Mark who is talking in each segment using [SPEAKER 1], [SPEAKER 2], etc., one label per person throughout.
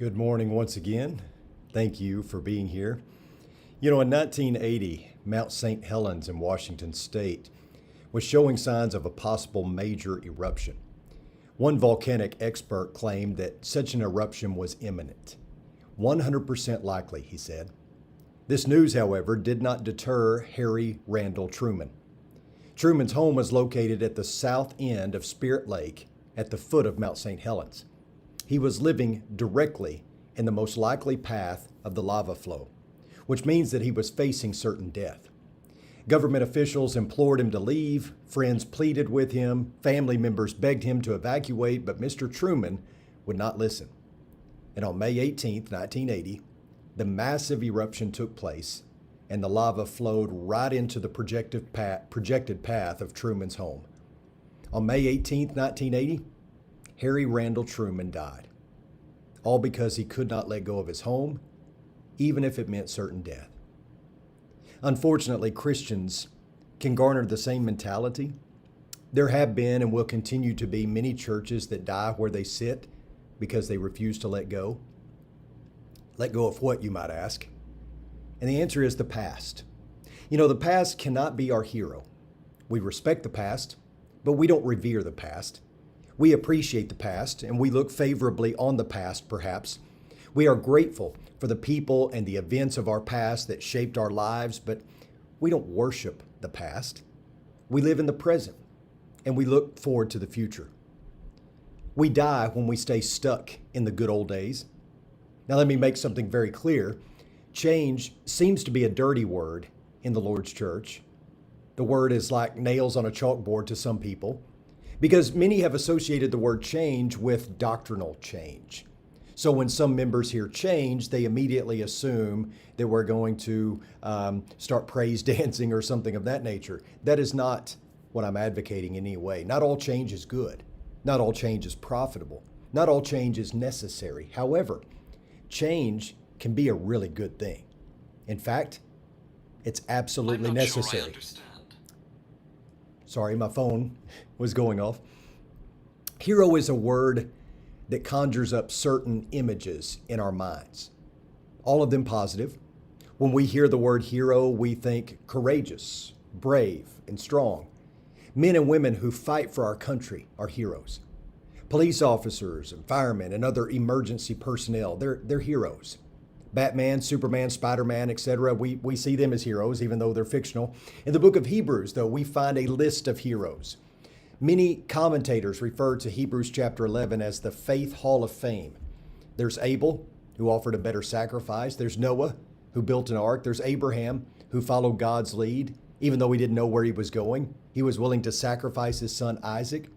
[SPEAKER 1] Good morning once again. Thank you for being here. In 1980, Mount St. Helens in Washington state was showing signs of a possible major eruption. One volcanic expert claimed that such an eruption was imminent. 100% likely, he said. This news, however, did not deter Harry Randall Truman. Truman's home was located at the south end of Spirit Lake at the foot of Mount St. Helens. He was living directly in the most likely path of the lava flow, which means that he was facing certain death. Government officials implored him to leave, friends pleaded with him, family members begged him to evacuate, but Mr. Truman would not listen. And on May 18, 1980, the massive eruption took place and the lava flowed right into the projected path of Truman's home. On May 18, 1980, Harry Randall Truman died, all because he could not let go of his home, even if it meant certain death. Unfortunately, Christians can garner the same mentality. There have been and will continue to be many churches that die where they sit because they refuse to let go. Let go of what, you might ask? And the answer is the past. The past cannot be our hero. We respect the past, but we don't revere the past. We appreciate the past, and we look favorably on the past, perhaps. We are grateful for the people and the events of our past that shaped our lives, but we don't worship the past. We live in the present, and we look forward to the future. We die when we stay stuck in the good old days. Now, let me make something very clear. Change seems to be a dirty word in the Lord's church. The word is like nails on a chalkboard to some people, because many have associated the word change with doctrinal change. So when some members hear change, they immediately assume that we're going to start praise dancing or something of that nature. That is not what I'm advocating in any way. Not all change is good. Not all change is profitable. Not all change is necessary. However, change can be a really good thing. In fact, it's absolutely necessary.
[SPEAKER 2] Sure I understand.
[SPEAKER 1] Sorry, my phone was going off. Hero is a word that conjures up certain images in our minds, all of them positive. When we hear the word hero, we think courageous, brave, and strong. Men and women who fight for our country are heroes. Police officers and firemen and other emergency personnel, they're heroes. Batman, Superman, Spider-Man, etc. We see them as heroes, even though they're fictional. In the book of Hebrews, though, we find a list of heroes. Many commentators refer to Hebrews chapter 11 as the Faith Hall of Fame. There's Abel, who offered a better sacrifice. There's Noah, who built an ark. There's Abraham, who followed God's lead. Even though he didn't know where he was going, he was willing to sacrifice his son Isaac.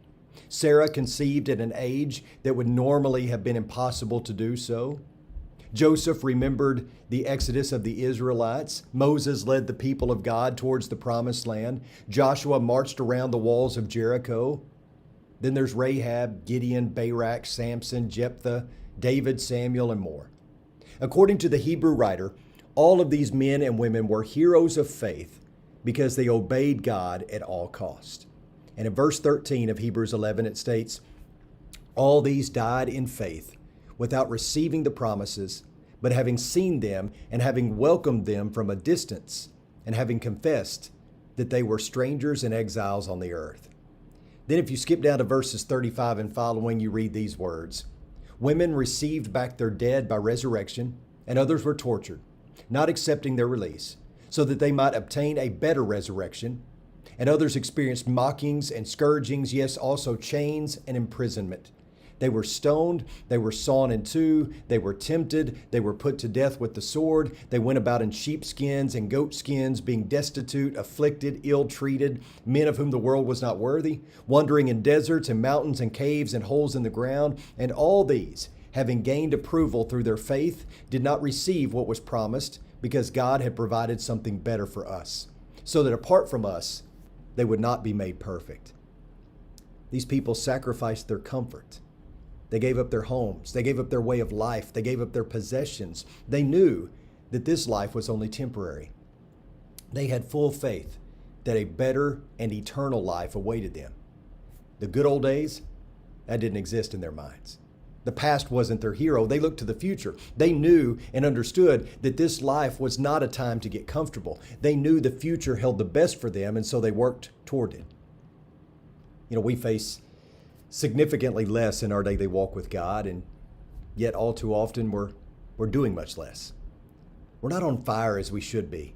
[SPEAKER 1] Sarah conceived at an age that would normally have been impossible to do so. Joseph remembered the exodus of the Israelites. Moses led the people of God towards the promised land. Joshua marched around the walls of Jericho. Then there's Rahab, Gideon, Barak, Samson, Jephthah, David, Samuel, and more. According to the Hebrew writer, all of these men and women were heroes of faith because they obeyed God at all cost. And in verse 13 of Hebrews 11, it states, "All these died in faith, without receiving the promises, but having seen them and having welcomed them from a distance, and having confessed that they were strangers and exiles on the earth." Then if you skip down to verses 35 and following, you read these words. "Women received back their dead by resurrection, and others were tortured, not accepting their release, so that they might obtain a better resurrection. And others experienced mockings and scourgings, yes, also chains and imprisonment. They were stoned, they were sawn in two, they were tempted, they were put to death with the sword. They went about in sheepskins and goatskins, being destitute, afflicted, ill-treated, men of whom the world was not worthy, wandering in deserts and mountains and caves and holes in the ground. And all these, having gained approval through their faith, did not receive what was promised, because God had provided something better for us, so that apart from us, they would not be made perfect." These people sacrificed their comfort. They gave up their homes. They gave up their way of life. They gave up their possessions. They knew that this life was only temporary. They had full faith that a better and eternal life awaited them. The good old days, that didn't exist in their minds. The past wasn't their hero. They looked to the future. They knew and understood that this life was not a time to get comfortable. They knew the future held the best for them, and so they worked toward it. We face significantly less in our daily walk with God, and yet all too often we're doing much less. We're not on fire as we should be.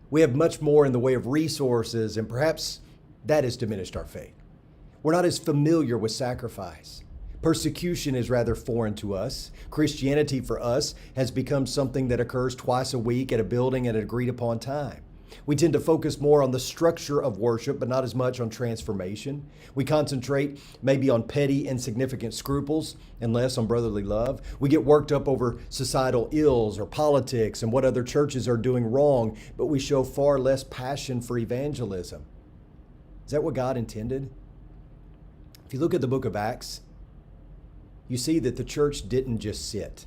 [SPEAKER 1] We have much more in the way of resources, and perhaps that has diminished our faith. We're not as familiar with sacrifice. Persecution is rather foreign to us. Christianity for us has become something that occurs twice a week at a building at an agreed upon time. We tend to focus more on the structure of worship, but not as much on transformation. We concentrate maybe on petty, insignificant scruples and less on brotherly love. We get worked up over societal ills or politics and what other churches are doing wrong, but we show far less passion for evangelism. Is that what God intended? If you look at the book of Acts, you see that the church didn't just sit.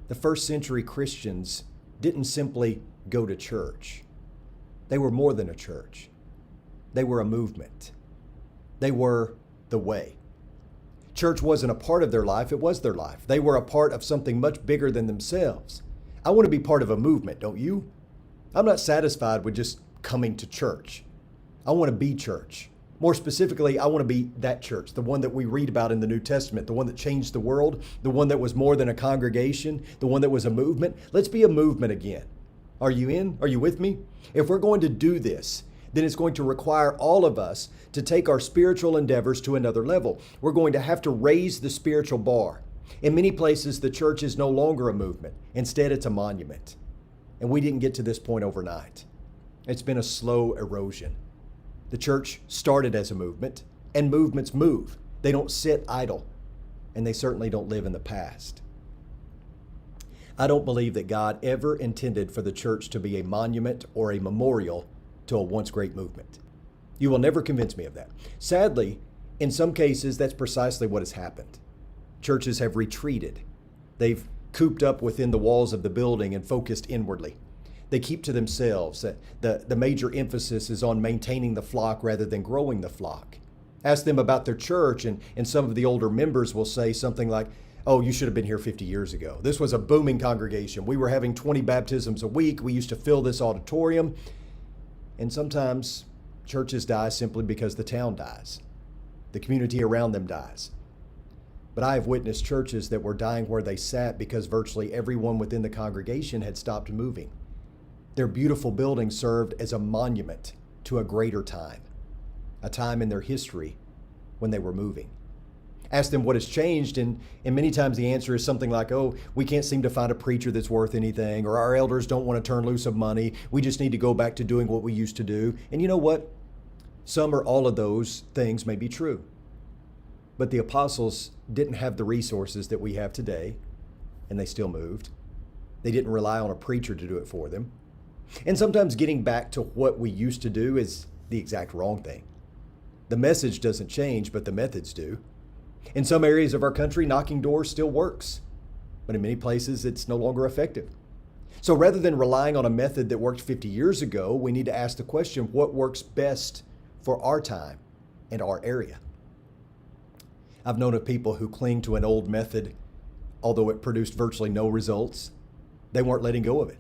[SPEAKER 1] The first century Christians didn't simply go to church. They were more than a church. They were a movement. They were the way. Church wasn't a part of their life, it was their life. They were a part of something much bigger than themselves. I want to be part of a movement, don't you? I'm not satisfied with just coming to church. I want to be church. More specifically, I want to be that church, the one that we read about in the New Testament, the one that changed the world, the one that was more than a congregation, the one that was a movement. Let's be a movement again. Are you in? Are you with me? If we're going to do this, then it's going to require all of us to take our spiritual endeavors to another level. We're going to have to raise the spiritual bar. In many places, the church is no longer a movement. Instead, it's a monument. And we didn't get to this point overnight. It's been a slow erosion. The church started as a movement, and movements move. They don't sit idle, and they certainly don't live in the past. I don't believe that God ever intended for the church to be a monument or a memorial to a once great movement. You will never convince me of that. Sadly, in some cases, that's precisely what has happened. Churches have retreated. They've cooped up within the walls of the building and focused inwardly. They keep to themselves. The major emphasis is on maintaining the flock rather than growing the flock. Ask them about their church, and some of the older members will say something like, "Oh, you should have been here 50 years ago. This was a booming congregation. We were having 20 baptisms a week. We used to fill this auditorium." And sometimes churches die simply because the town dies. The community around them dies. But I have witnessed churches that were dying where they sat because virtually everyone within the congregation had stopped moving. Their beautiful building served as a monument to a greater time, a time in their history when they were moving. Ask them what has changed, and many times the answer is something like, "Oh, we can't seem to find a preacher that's worth anything," or "Our elders don't want to turn loose of money. We just need to go back to doing what we used to do." And you know what? Some or all of those things may be true. But the apostles didn't have the resources that we have today, and they still moved. They didn't rely on a preacher to do it for them. And sometimes getting back to what we used to do is the exact wrong thing. The message doesn't change, but the methods do. In some areas of our country, knocking doors still works, but in many places, it's no longer effective. So rather than relying on a method that worked 50 years ago, we need to ask the question, what works best for our time and our area? I've known of people who cling to an old method, although it produced virtually no results. They weren't letting go of it.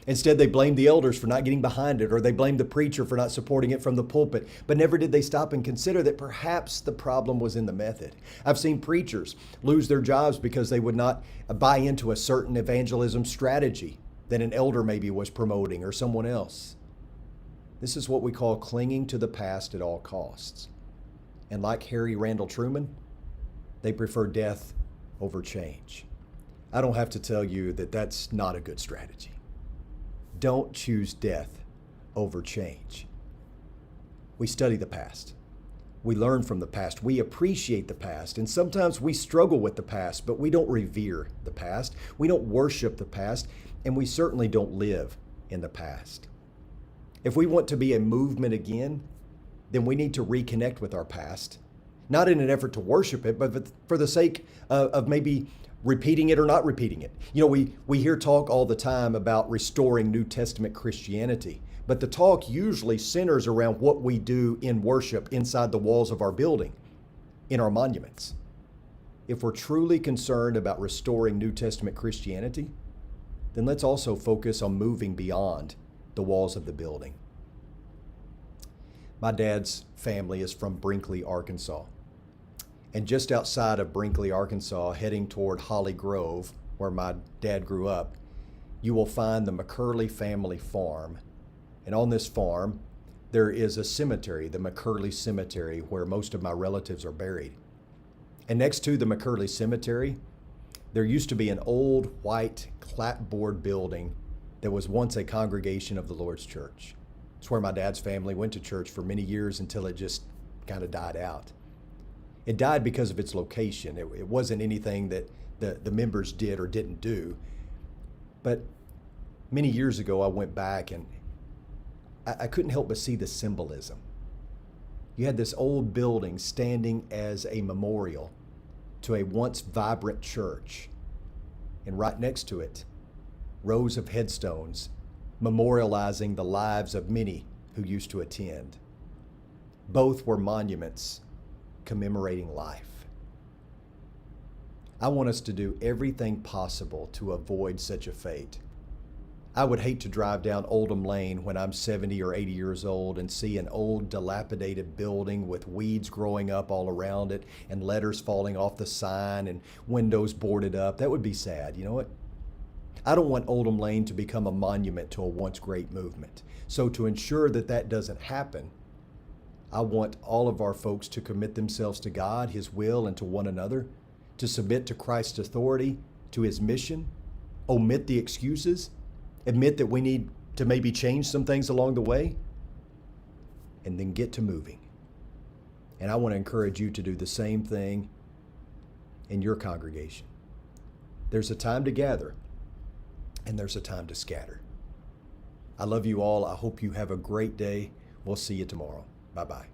[SPEAKER 1] Instead, they blamed the elders for not getting behind it, or they blamed the preacher for not supporting it from the pulpit. But never did they stop and consider that perhaps the problem was in the method. I've seen preachers lose their jobs because they would not buy into a certain evangelism strategy that an elder maybe was promoting or someone else. This is what we call clinging to the past at all costs. And like Harry Randall Truman, they prefer death over change. I don't have to tell you that that's not a good strategy. Don't choose death over change. We study the past. We learn from the past. We appreciate the past. And sometimes we struggle with the past, but we don't revere the past. We don't worship the past. And we certainly don't live in the past. If we want to be a movement again, then we need to reconnect with our past. Not in an effort to worship it, but for the sake of maybe repeating it or not repeating it. We hear talk all the time about restoring New Testament Christianity, but the talk usually centers around what we do in worship inside the walls of our building, in our monuments. If we're truly concerned about restoring New Testament Christianity, then let's also focus on moving beyond the walls of the building. My dad's family is from Brinkley, Arkansas. And just outside of Brinkley, Arkansas, heading toward Holly Grove, where my dad grew up, you will find the McCurley family farm. And on this farm, there is a cemetery, the McCurley Cemetery, where most of my relatives are buried. And next to the McCurley Cemetery, there used to be an old white clapboard building that was once a congregation of the Lord's Church. It's where my dad's family went to church for many years until it just kind of died out. It died because of its location. It wasn't anything that the members did or didn't do. But many years ago, I went back and I couldn't help but see the symbolism. You had this old building standing as a memorial to a once vibrant church. And right next to it, rows of headstones memorializing the lives of many who used to attend. Both were monuments commemorating life. I want us to do everything possible to avoid such a fate. I would hate to drive down Oldham Lane when I'm 70 or 80 years old and see an old dilapidated building with weeds growing up all around it and letters falling off the sign and windows boarded up. That would be sad. You know what? I don't want Oldham Lane to become a monument to a once great movement. So to ensure that that doesn't happen, I want all of our folks to commit themselves to God, His will, and to one another, to submit to Christ's authority, to His mission, omit the excuses, admit that we need to maybe change some things along the way, and then get to moving. And I want to encourage you to do the same thing in your congregation. There's a time to gather, and there's a time to scatter. I love you all. I hope you have a great day. We'll see you tomorrow. Bye-bye.